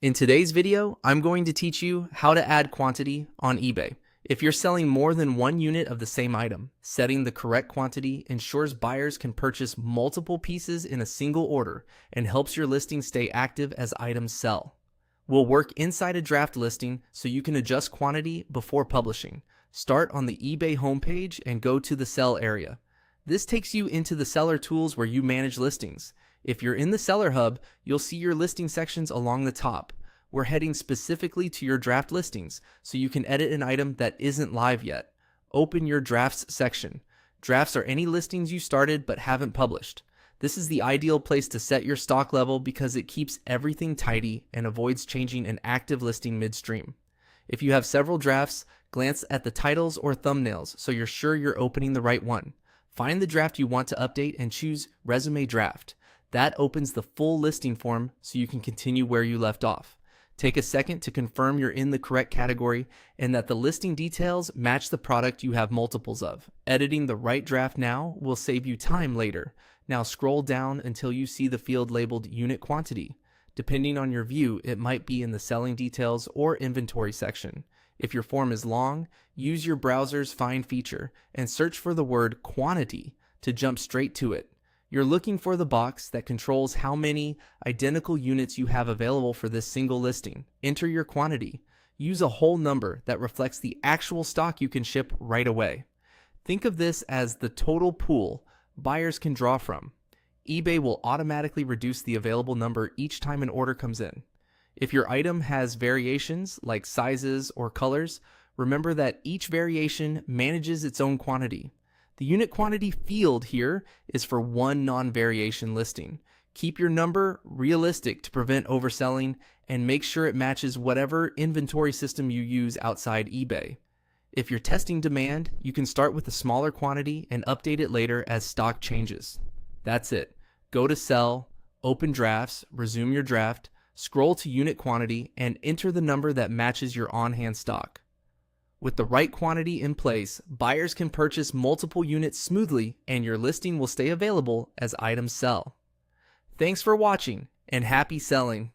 In today's video, I'm going to teach you how to add quantity on eBay. If you're selling more than one unit of the same item, setting the correct quantity ensures buyers can purchase multiple pieces in a single order and helps your listing stay active as items sell. We'll work inside a draft listing so you can adjust quantity before publishing. Start on the eBay homepage and go to the sell area. This takes you into the seller tools where you manage listings. If you're in the Seller Hub, you'll see your listing sections along the top. We're heading specifically to your draft listings, so you can edit an item that isn't live yet. Open your drafts section. Drafts are any listings you started but haven't published. This is the ideal place to set your stock level because it keeps everything tidy and avoids changing an active listing midstream. If you have several drafts, glance at the titles or thumbnails so you're sure you're opening the right one. Find the draft you want to update and choose Resume Draft. That opens the full listing form so you can continue where you left off. Take a second to confirm you're in the correct category and that the listing details match the product you have multiples of. Editing the right draft now will save you time later. Now scroll down until you see the field labeled Unit Quantity. Depending on your view, it might be in the Selling Details or Inventory section. If your form is long, use your browser's Find feature and search for the word Quantity to jump straight to it. You're looking for the box that controls how many identical units you have available for this single listing. Enter your quantity. Use a whole number that reflects the actual stock you can ship right away. Think of this as the total pool buyers can draw from. eBay will automatically reduce the available number each time an order comes in. If your item has variations like sizes or colors, remember that each variation manages its own quantity. The unit quantity field here is for one non-variation listing. Keep your number realistic to prevent overselling and make sure it matches whatever inventory system you use outside eBay. If you're testing demand, you can start with a smaller quantity and update it later as stock changes. That's it. Go to Sell, open Drafts, resume your draft, scroll to Unit Quantity, and enter the number that matches your on-hand stock. With the right quantity in place, buyers can purchase multiple units smoothly and your listing will stay available as items sell. Thanks for watching and happy selling!